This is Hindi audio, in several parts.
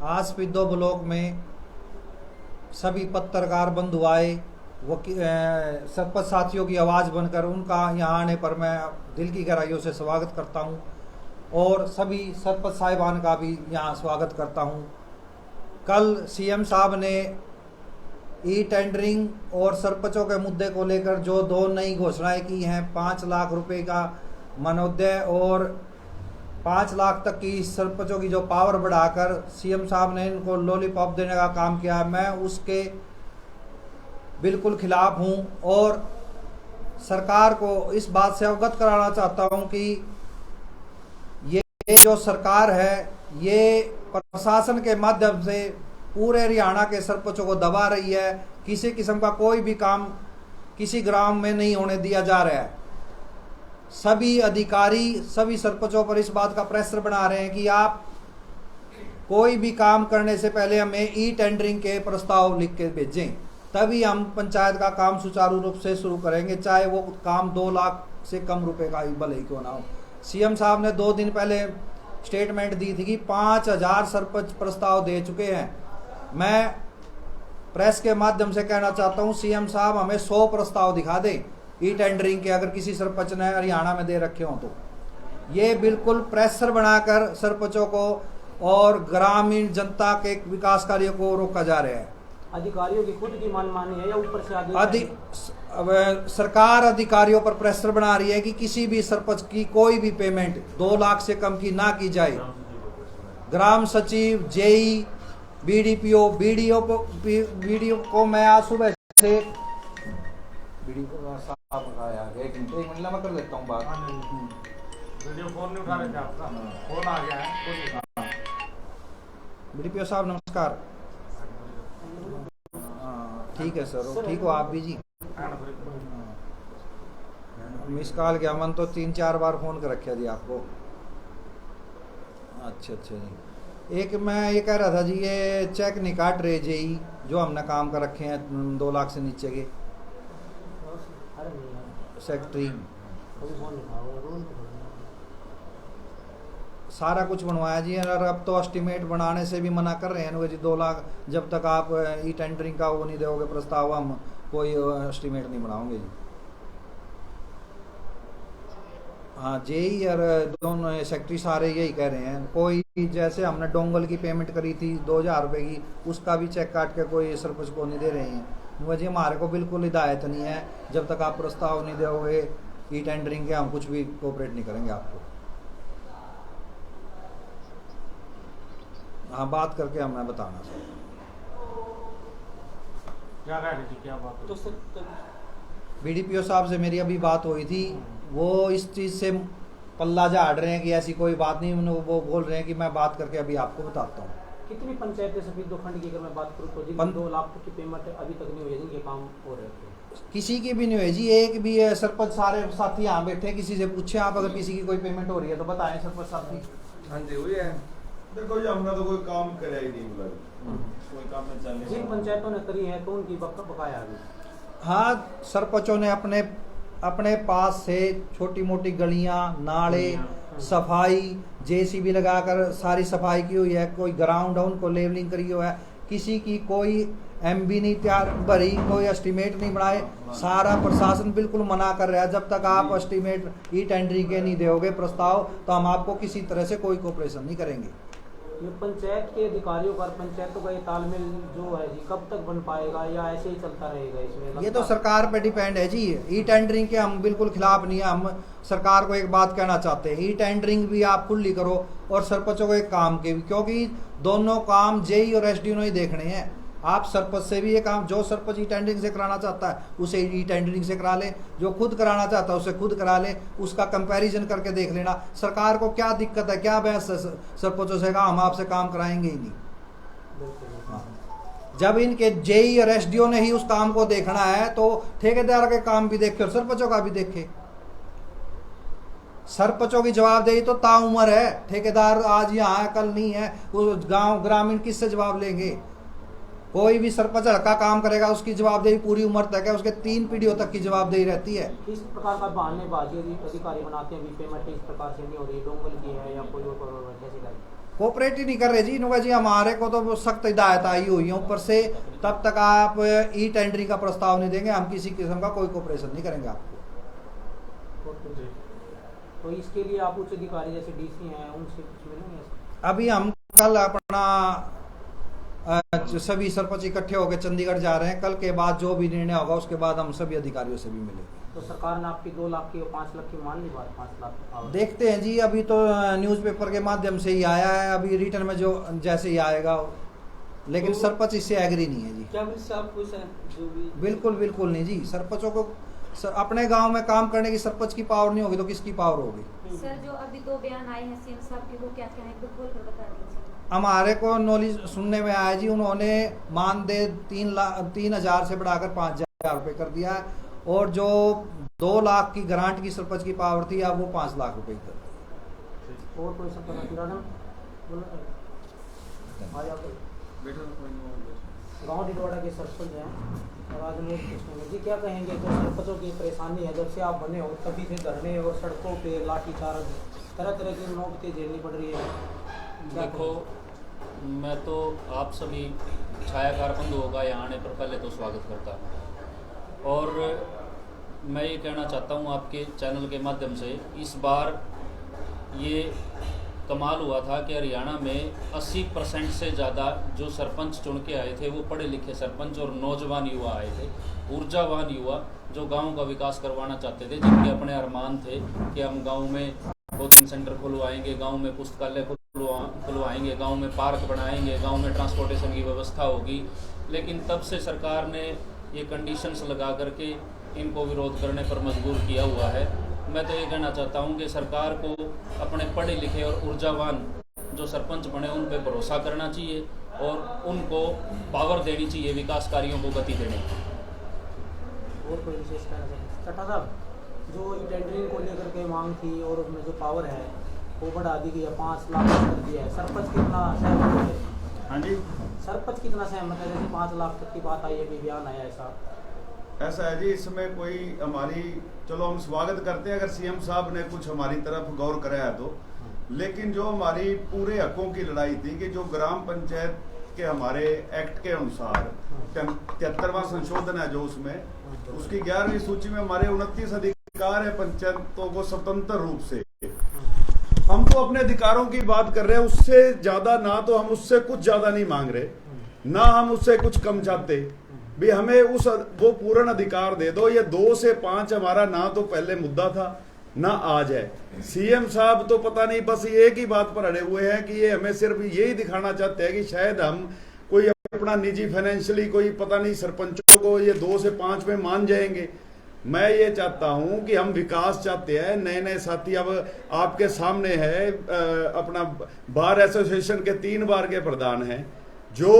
आज पिद्दो ब्लॉक में सभी पत्रकार बंधु आए, सरपंच साथियों की आवाज़ बनकर उनका यहाँ आने पर मैं दिल की गहराइयों से स्वागत करता हूँ और सभी सरपंच साहिबान का भी यहाँ स्वागत करता हूँ। कल सीएम साहब ने ई टेंडरिंग और सरपंचों के मुद्दे को लेकर जो दो नई घोषणाएं की हैं, 5 लाख रुपए का मनोदय और 5 लाख तक की सरपंचों की जो पावर बढ़ाकर सीएम साहब ने इनको लॉलीपॉप देने का काम किया, मैं उसके बिल्कुल खिलाफ हूं और सरकार को इस बात से अवगत कराना चाहता हूं कि ये जो सरकार है ये प्रशासन के माध्यम से पूरे हरियाणा के सरपंचों को दबा रही है। किसी किस्म का कोई भी काम किसी ग्राम में नहीं होने दिया जा रहा है। सभी अधिकारी सभी सरपंचों पर इस बात का प्रेशर बना रहे हैं कि आप कोई भी काम करने से पहले हमें ई टेंडरिंग के प्रस्ताव लिख के भेजें, तभी हम पंचायत का काम सुचारू रूप से शुरू करेंगे, चाहे वो काम 2 लाख से कम रुपए का ही भले ही क्यों ना हो। सीएम साहब ने 2 दिन पहले स्टेटमेंट दी थी कि 5000 सरपंच प्रस्ताव दे चुके हैं। मैं प्रेस के माध्यम से कहना चाहता हूं, सीएम साहब हमें 100 प्रस्ताव दिखा दें ई टेंडरिंग के, अगर किसी सरपंच ने हरियाणा में दे रखे हो तो। ये बिल्कुल प्रेशर बनाकर सरपंचों को और ग्रामीण जनता के विकास कार्यों को रोका जा रहा है। अधिकारियों की खुद की मनमानी है या ऊपर से आगे सरकार अधिकारियों पर प्रेशर बना रही है कि किसी भी सरपंच की कोई भी पेमेंट 2 लाख से कम की ना की जाए। ग्राम सचिव, जेई, बीडीपीओ, बीडीओ को मैं आज सुबह से एक मिनट में कर लेता हूँ बात। वीडियो फोन नहीं उठा रहे थे आपका, फोन आ गया है। बीडीपीओ साहब नमस्कार। ठीक है सर, ठीक हो आप भी जी? मिस कॉल गया मन तो 3-4 बार फोन कर रखा जी आपको। अच्छा जी। एक मैं ये कह रहा था जी, ये चेक नहीं काट रहे जेई जो हमने काम कर रखे हैं 2 लाख से नीचे के सेक्रेटरी, सारा कुछ बनवाया जी। और अब तो एस्टिमेट बनाने से भी मना कर रहे हैं जी, 2 लाख जब तक आप ई टेंडरिंग का वो नहीं दोगे प्रस्ताव, हम कोई एस्टिमेट नहीं बनाओगे जी। हाँ, जेई और दोनों सेक्रेटरी सारे यही कह रहे हैं। कोई जैसे हमने डोंगल की पेमेंट करी थी 2000 रुपये की, उसका भी चेक काट के कोई सरपंच को नहीं दे रहे हैं। मुझे हमारे को बिल्कुल हिदायत नहीं है, जब तक आप प्रस्ताव नहीं दोगे ई टेंडरिंग के हम कुछ भी कोऑपरेट नहीं करेंगे आपको। हाँ, बात करके हमें बताना सर। क्या कह रही थी, क्या बात तो सर बीडीपीओ साहब से मेरी अभी बात हुई थी, वो इस चीज़ से पल्ला झाड़ रहे हैं कि ऐसी कोई बात नहीं। वो बोल रहे हैं कि मैं बात करके अभी आपको बताता हूँ। कितनी पंचायतें सभी दो खंड की अगर मैं बात करूँ तो जिनकी 2 लाख की पेमेंट अभी तक नहीं हुई है, जिनके काम हो रहे थे? किसी की भी नहीं हुई जी, एक भी है। सरपंच सारे साथी यहाँ बैठे हैं, किसी से पूछे आप, अगर किसी की कोई पेमेंट हो रही है तो बताएं सरपंच साथी। हाँ जी, हुई है। देखो जी, हमने तो कोई काम कराया ही नहीं, बोला कोई काम में चलने। जिन पंचायतों ने करी है तो उनकी बकाया अभी? हाँ, सरपंचों ने अपने पास से छोटी मोटी गलियां, नाले, सफाई, जेसीबी लगाकर सारी सफाई की हुई है। कोई ग्राउंड है उनको लेवलिंग करी हुई है। किसी की कोई एमबी नहीं तैयार भरी, कोई एस्टिमेट नहीं बनाए। सारा प्रशासन बिल्कुल मना कर रहा है, जब तक आप एस्टिमेट ई टेंडरिंग के नहीं दोगे प्रस्ताव तो हम आपको किसी तरह से कोई कोऑपरेशन नहीं करेंगे। ये पंचायत के अधिकारियों का, पंचायतों का ये तालमेल जो है जी, कब तक बन पाएगा या ऐसे ही चलता रहेगा इसमें? ये तो सरकार पे डिपेंड है जी। ई टेंडरिंग के हम बिल्कुल खिलाफ नहीं है। हम सरकार को एक बात कहना चाहते हैं, ई टेंडरिंग भी आप खुली करो और सरपंचों को एक काम के भी, क्योंकि दोनों काम जेई और एसडीओ ने ही देखने हैं। आप सरपंच से भी ये काम, जो सरपंच ई टेंडरिंग से कराना चाहता है उसे ई टेंडरिंग से करा ले, जो खुद कराना चाहता है उसे खुद करा ले, उसका कंपैरिजन करके देख लेना। सरकार को क्या दिक्कत है, क्या बहस सरपंचों से कहा हम आपसे काम कराएंगे ही नहीं। हाँ। जब इनके जेई और एसडीओ ने ही उस काम को देखना है तो ठेकेदार के काम भी देखे और सरपंचों का भी देखे। सरपंचों की जवाबदेही तो ताउम्र है। ठेकेदार आज यहाँ है, कल नहीं है। उस गांव ग्रामीण किससे जवाब लेंगे? कोई भी सरपंच हल्का काम करेगा उसकी जवाबदेही पूरी उम्र तक है, उसके 3 पीढ़ियों तक की जवाबदेही रहती है। किस प्रकार का बहानेबाजी अधिकारी बनाते हैं, पेमेंट इस प्रकार से नहीं हो रही, डोंगल की है या कोई और कैसी? कोऑपरेट ही नहीं कर रहे जी। इन्होंने जी हमारे को तो सख्त हिदायत आई हुई है ऊपर से, तब तक आप ई टेंडरिंग का प्रस्ताव नहीं देंगे, हम किसी किस्म का कोई कोऑपरेशन नहीं करेंगे आपको। तो इसके लिए आप उच्च अधिकारी जैसे डीसी हैं उनसे कुछ मिलेंगे? अभी हम कल अपना सभी सरपंच इकट्ठे होकर चंडीगढ़ जा रहे हैं। कल के बाद जो भी निर्णय होगा उसके बाद हम सभी अधिकारियों से भी मिलेंगे। तो सरकार ने आपकी 2 लाख की और 5 लाख की मान ली बात? 5 लाख देखते हैं जी, अभी तो न्यूज़पेपर के माध्यम से ही आया है, अभी रिटर्न में जो जैसे ही आएगा, लेकिन तो सरपंच इससे एग्री नहीं है जी। क्या मिनिस्टर आप खुश हैं जो भी? बिल्कुल बिल्कुल नहीं जी। सरपंचों को अपने गांव में काम करने की सरपंच की पावर नहीं होगी तो किसकी पावर होगी? सर जो अभी 2 बयान आए हैं सीएम साहब के, वो क्या क्या है, खोल कर बता दीजिए। हमारे को नॉलेज सुनने में आया जी, उन्होंने मानदेय 3,000 से बढ़ाकर 5,000 रुपये कर दिया है, और जो 2 लाख की ग्रांट की सरपंच की पावर थी अब वो 5 लाख रुपए कर दी। और कोई सरपंच गाँव डिडवाड़ा के सरपंच हैं और आज लोग पूछेंगे जी क्या कहेंगे जो सरपंचों की परेशानी है? जब से आप बने हो तभी से धरने और सड़कों पे लाठीचार्ज, तरह तरह की नौबतें झेलनी पड़ रही है। देखो, मैं तो आप सभी छायाकार बंधुओं का यहाँ आने पर पहले तो स्वागत करता हूँ, और मैं ये कहना चाहता हूँ आपके चैनल के माध्यम से, इस बार ये कमाल हुआ था कि हरियाणा में 80% से ज़्यादा जो सरपंच चुन के आए थे वो पढ़े लिखे सरपंच और नौजवान युवा आए थे, ऊर्जावान युवा जो गाँव का विकास करवाना चाहते थे, जिनके अपने अरमान थे कि हम गाँव में कोचिंग सेंटर खुलवाएंगे, गांव में पुस्तकालय खुलवाएंगे, गांव में पार्क बनाएंगे, गांव में ट्रांसपोर्टेशन की व्यवस्था होगी। लेकिन तब से सरकार ने ये कंडीशंस लगा करके इनको विरोध करने पर मजबूर किया हुआ है। मैं तो ये कहना चाहता हूं कि सरकार को अपने पढ़े लिखे और ऊर्जावान जो सरपंच बने उन पर भरोसा करना चाहिए और उनको पावर देनी चाहिए विकास कार्यों को गति देने की। और कोई विशेष कहना चाहिए? चट्टा साहब, जो टेंडरिंग को लेकर के मांग थी और उसमें जो पावर है वो बढ़ा दी गई है, 5 लाख कर दिया है, सरपंच कितना सहमत है? हाँ जी, सरपंच कितना सहमत है? जैसे 5 लाख तक की बात आई है, बयान आया ऐसा है जी। इसमें कोई हमारी, चलो हम स्वागत करते हैं अगर सीएम साहब ने कुछ हमारी तरफ गौर कराया तो, लेकिन जो हमारी पूरे हकों की लड़ाई थी कि जो ग्राम पंचायत के हमारे एक्ट के अनुसार 73वां संशोधन है जो उसमें, उसकी 11वीं सूची में हमारे 29 अधिकार है पंचायतों को स्वतंत्र रूप से। हम तो अपने अधिकारों की बात कर रहे हैं, उससे ज्यादा ना तो हम उससे कुछ ज्यादा नहीं मांग रहे, ना हम उससे कुछ कम चाहते भी। हमें वो पूर्ण अधिकार दे दो। ये 2 से 5 हमारा ना तो पहले मुद्दा था ना आज है। सीएम साहब तो पता नहीं बस एक ही बात पर अड़े हुए हैं कि ये हमें सिर्फ यही दिखाना चाहते हैं कि शायद हम कोई अपना निजी फाइनेंशियली कोई पता नहीं सरपंचों को ये 2 से 5 में मान जाएंगे। मैं ये चाहता हूं कि हम विकास चाहते हैं। नए नए साथी अब आपके सामने है, अपना बार एसोसिएशन के 3 बार के प्रधान हैं जो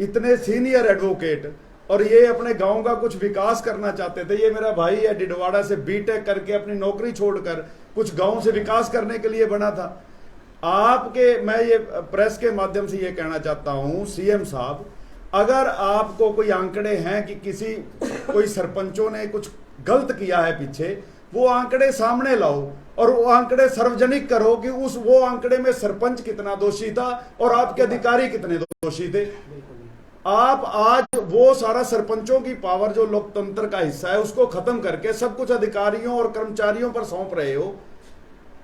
इतने सीनियर एडवोकेट, और ये अपने गांव का कुछ विकास करना चाहते थे। ये मेरा भाई है, डिडवाड़ा से बीटेक करके अपनी नौकरी छोड़कर कुछ गांव से विकास करने के लिए बना था। आपके, मैं ये प्रेस के माध्यम से ये कहना चाहता हूं सीएम साहब, अगर आपको कोई आंकड़े हैं कि कोई सरपंचों ने कुछ गलत किया है पीछे, वो आंकड़े सामने लाओ और वो आंकड़े सार्वजनिक करो कि वो आंकड़े में सरपंच कितना दोषी था और आपके अधिकारी कितने दोषी थे। आप आज वो सारा सरपंचों की पावर जो लोकतंत्र का हिस्सा है उसको खत्म करके सब कुछ अधिकारियों और कर्मचारियों पर सौंप रहे हो।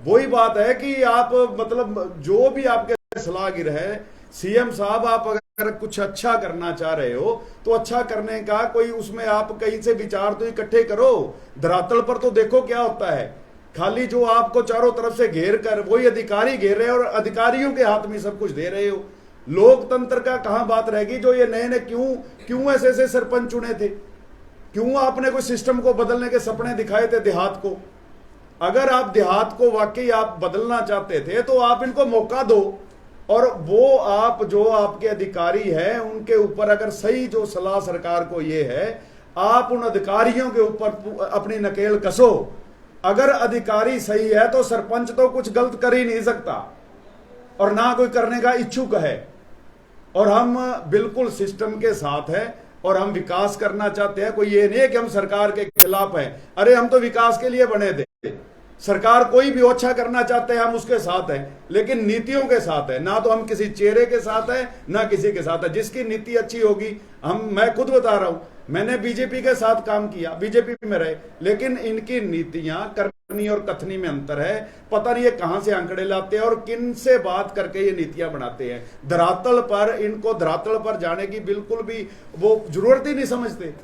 वही बात है कि आप मतलब जो भी आपके सलाहगिर है सीएम साहब, आप अगर कुछ अच्छा करना चाह रहे हो तो अच्छा करने का कोई उसमें आप कहीं से विचार तो इकट्ठे करो। धरातल पर तो देखो क्या होता है। खाली जो आपको चारों तरफ से घेर कर वही अधिकारी घेर रहे हो और अधिकारियों के हाथ में सब कुछ दे रहे हो। लोकतंत्र का कहां बात रहेगी? जो ये नए नए क्यों ऐसे सरपंच चुने थे? क्यों आपने कोई सिस्टम को बदलने के सपने दिखाए थे देहात को? अगर आप देहात को वाकई आप बदलना चाहते थे तो आप इनको मौका दो, और वो आप जो आपके अधिकारी हैं उनके ऊपर अगर सही जो सलाह सरकार को ये है, आप उन अधिकारियों के ऊपर अपनी नकेल कसो। अगर अधिकारी सही है तो सरपंच तो कुछ गलत कर ही नहीं सकता और ना कोई करने का इच्छुक है। और हम बिल्कुल सिस्टम के साथ हैं और हम विकास करना चाहते हैं। कोई ये नहीं है कि हम सरकार के खिलाफ हैं। अरे हम तो विकास के लिए बने थे। सरकार कोई भी अच्छा करना चाहते हैं हम उसके साथ हैं, लेकिन नीतियों के साथ है, ना तो हम किसी चेहरे के साथ है ना किसी के साथ है। जिसकी नीति अच्छी होगी, मैं खुद बता रहा हूं, मैंने बीजेपी के साथ काम किया, बीजेपी में रहे, लेकिन इनकी नीतियां करनी और कथनी में अंतर है। पता नहीं ये कहां से आंकड़े लाते हैं और किन से बात करके ये नीतियां बनाते हैं। धरातल पर जाने की बिल्कुल भी वो जरूरत ही नहीं समझते।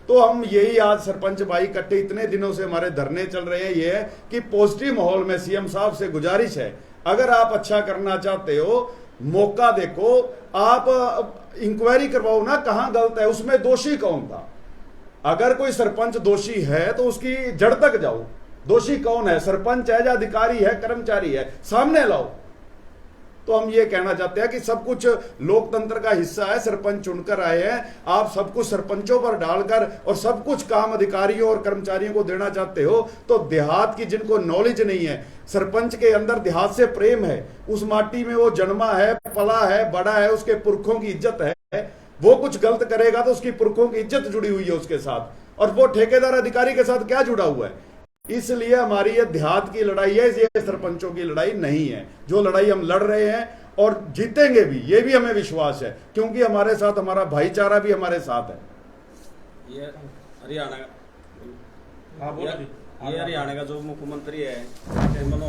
तो हम यही आज सरपंच भाई इकट्ठे इतने दिनों से हमारे धरने चल रहे हैं, ये है कि पॉजिटिव माहौल में सीएम साहब से गुजारिश है, अगर आप अच्छा करना चाहते हो मौका देखो, आप इंक्वायरी करवाओ ना कहां गलत है, उसमें दोषी कौन था। अगर कोई सरपंच दोषी है तो उसकी जड़ तक जाओ, दोषी कौन है, सरपंच है या अधिकारी है, कर्मचारी है, सामने लाओ। तो हम ये कहना चाहते हैं कि सब कुछ लोकतंत्र का हिस्सा है, सरपंच चुनकर आए हैं, आप सब कुछ सरपंचों पर डालकर और सब कुछ काम अधिकारियों और कर्मचारियों को देना चाहते हो, तो देहात की जिनको नॉलेज नहीं है, सरपंच के अंदर देहात से प्रेम है, उस माटी में वो जन्मा है, पला है, बड़ा है, उसके पुरखों की इज्जत है, वो कुछ गलत करेगा तो उसकी पुरखों की इज्जत जुड़ी हुई है उसके साथ, और वो ठेकेदार अधिकारी के साथ क्या जुड़ा हुआ है। इसलिए हमारी ये देहात की लड़ाई है, ये सरपंचों की लड़ाई नहीं है। जो लड़ाई हम लड़ रहे हैं और जीतेंगे भी, ये भी हमें विश्वास है, क्योंकि हमारे साथ हमारा भाईचारा भी हमारे साथ है। ये हरियाणा का जो मुख्यमंत्री है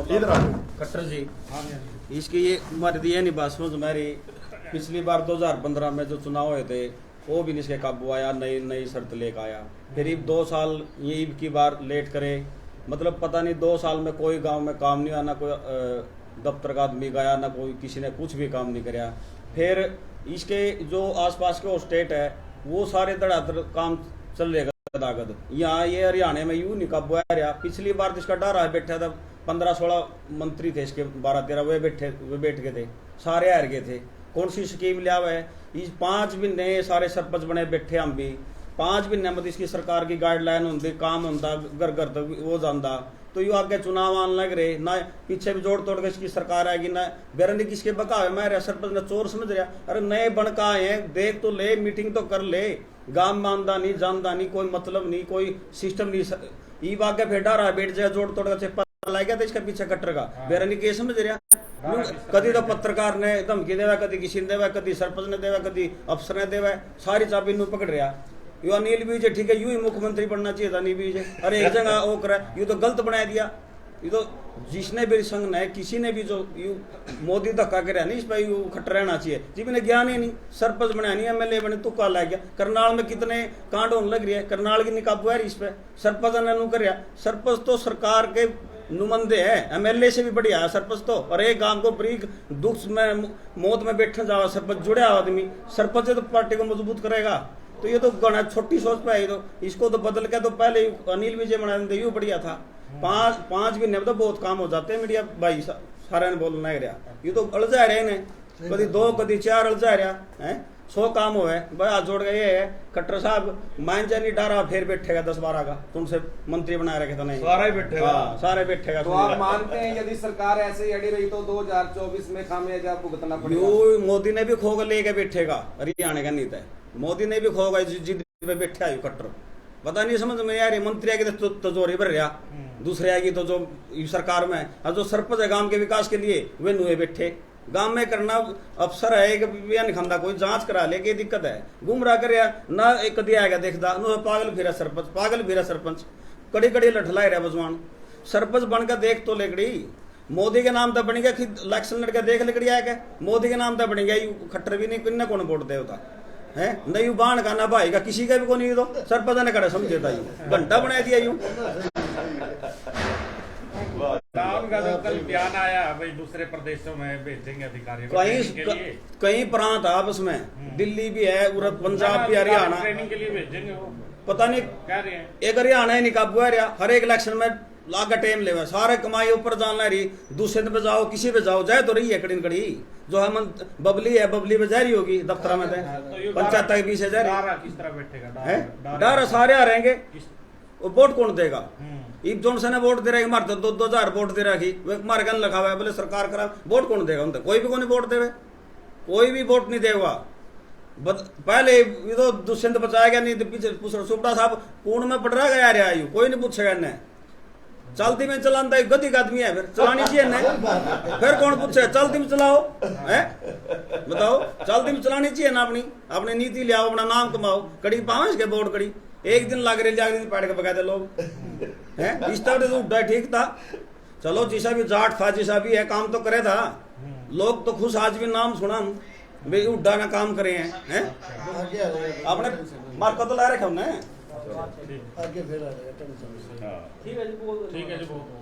इधर आ खट्टर जी, इसकी ये हमारी दी है नहीं बात समझ मेरी। पिछली बार 2015 में जो चुनाव हुए थे वो भी इसके काबू आया, नई शर्त लेकर आया, फिर 2 साल ये की बार लेट करे, मतलब पता नहीं 2 साल में कोई गांव में काम नहीं आया, ना कोई दफ्तर का आदमी गया, ना कोई किसी ने कुछ भी काम नहीं कराया। फिर इसके जो आसपास के स्टेट है वो सारे धड़ाधड़ काम चल रहेगा दागद। यहाँ ये हरियाणा में यूं नहीं काबू आ रहा। पिछली बार जिसका डर है बैठा था, 15-16 मंत्री थे इसके, 12-13 वे बैठ गए थे, सारे हार गए थे। कौन सी स्कीम लिया हुआ है, इस 5 महीने सारे सरपंच बने बैठे, हम भी 5 महीने में इसकी सरकार की गाइडलाइन होंगी, काम होता, घर घर तक वो जाता, तो यू आगे चुनाव आने लग रहे ना, पीछे भी जोड़ तोड़ के इसकी सरकार आएगी ना, बेरंडी किसके बकावे मैं सरपंच ने चोर समझ रहा। अरे नए बनका आए हैं, देख तो ले, मीटिंग तो कर ले, गांव में आंदा नहीं, जानदा नहीं, कोई मतलब नहीं, कोई सिस्टम नहीं, ई आगे भेड़ा रहा, बैठ जाए जोड़ तोड़ के ला गया था इसका पीछे कट्टर का, बेरंडी के समझ रहा। कभी तो पत्रकार ने धमकी देवा, कभी किसी ने देवा, कभी सरपंच ने देवा, कभी अफसर ने देवा, सारी चाबी नू पकड़ रहा। यू अनिल विजय ठीक है, यू ही मुख्यमंत्री बनना चाहिए था अनिल विजय। अरे एक जगह वो करा, यू तो गलत बना दिया। ये तो जिसने भी संघ ने किसी ने भी जो यू मोदी धक्का कर नहीं, इस पर यू खट रहना चाहिए। जी मैंने ज्ञान ही नहीं, सरपंच बनाया नहीं, MLA बने, तुक्का लग गया। करनाल में कितने कांड होने लग रही है, करनाल की निकाबू है इस पे, सरपंच ने नू कर। सरपंच तो सरकार के नुमाइंदे है, MLA से भी बढ़िया है सरपंच तो। और एक गांव को बड़ी दुख में मौत में बैठने जावा सरपंच, जुड़े आदमी, सरपंच तो पार्टी को मजबूत करेगा। तो ये तो गणा छोटी सोच पे आई, तो इसको तो बदल के तो पहले अनिल विजय बना देते, यू बढ़िया था। 5 महीने में तो बहुत काम हो जाते हैं। मीडिया भाई सारे ने बोलना है, ये तो अड़जा रहे ने, कभी 2 कभी 4 अड़जा रहा है, 100 काम हो है भाई। हाथ जोड़ गए ये है खट्टर साहब, मान जा नहीं डारा, फिर बैठेगा 10-12 का, तुमसे मंत्री बना रखे था नहीं, सारा ही बैठेगा। हाँ, सारे बैठेगा। तो आप मानते हैं यदि सरकार ऐसे ही अड़ी रही तो 2024 में खामियाजा भुगतना पड़ेगा? यू मोदी ने भी खोग लेके बैठेगा, हरियाणा का नीति है, मोदी ने भी खोगा जिद पे बैठा है कट्टर। पता नहीं समझ में यार, मंत्री आएगी तो तजोरी भर रहा, दूसरे आएगी तो जो सरकार में और जो सरपंच है गांव के विकास के लिए वे नुए बैठे। गांव में करना अफसर है एक बयान खांदा, कोई जांच करा ले, के दिक्कत है, गुमराह कर ना, एक कदी आएगा देखदा नो, पागल फिरा सरपंच, पागल फिरा सरपंच, कड़ी कड़ी लठलाए रहा बजवान। सरपंच बनकर देख तो लेकड़ी, मोदी के नाम तो बन गया, इलेक्शन लड़का देख लेकड़ी आएगा, मोदी के नाम तो बन गया, खट्टर भी नहीं, किन्ने कौन वोट दे होता है, नहीं बाण का ना भाई का, किसी का भी को नहीं दो, सरपंच ने कड़ा समझेता, यू घंटा बना दिया यू। का जो कल बयान आया भाई, दूसरे प्रदेशों में भेजेंगे अधिकारियों कहीं प्रांत आपस में, दिल्ली भी है, पंजाब भी, हरियाणा ट्रेनिंग के लिए भेजेंगे, वो पता नहीं कह रहे हैं। एक हरियाणा ही नहीं काबू है रहा, हर एक इलेक्शन में लागा टाइम ले, सारे कमाई ऊपर जाना रही, दूसरे पे जाओ, किसी पे जाओ, जाए तो रही है कड़ी कड़ी। जो है बबली है, बबली पे जा रही होगी दफ्तर में, पंचायत तक 20 हजार किस तरह बैठेगा, डर सारे आ रहेंगे, वोट कौन देगा? इब जोन से ने वोट दे रहा है, मार तो 2,000 वोट दे रखी, मार गन लगा हुआ है, बोले सरकार करा, वोट कौन देगा? उनका कोई भी कौन वोट देवे, कोई भी वोट नहीं देगा। पहले ये तो दुष्यंत बचाया गया नहीं, पीछे सुपड़ा साहब पूर्ण में पड़ रहा गया, कोई नहीं पूछेगा इन्हें। चलती में चलाता है गति का आदमी है, फिर चलानी चाहिए ना। फिर कौन पूछे चलती में चलाओ है, बताओ चलती में चलानी चाहिए ना, अपनी नीति ले आओ, अपना नाम कमाओ। कड़ी पावे इसके बोर्ड कड़ी एक दिन लग रही जागरी पैड़ के बगा दे लोग हैं। इस तरह तो उड्डा ठीक था, चलो जिसा भी जाट था जिसा भी है काम तो करे था, लोग तो खुश आज भी नाम सुना भाई उड्डा ना काम करे हैं। अपने मार्का तो ला रखे हमने ठीक है जी, बहुत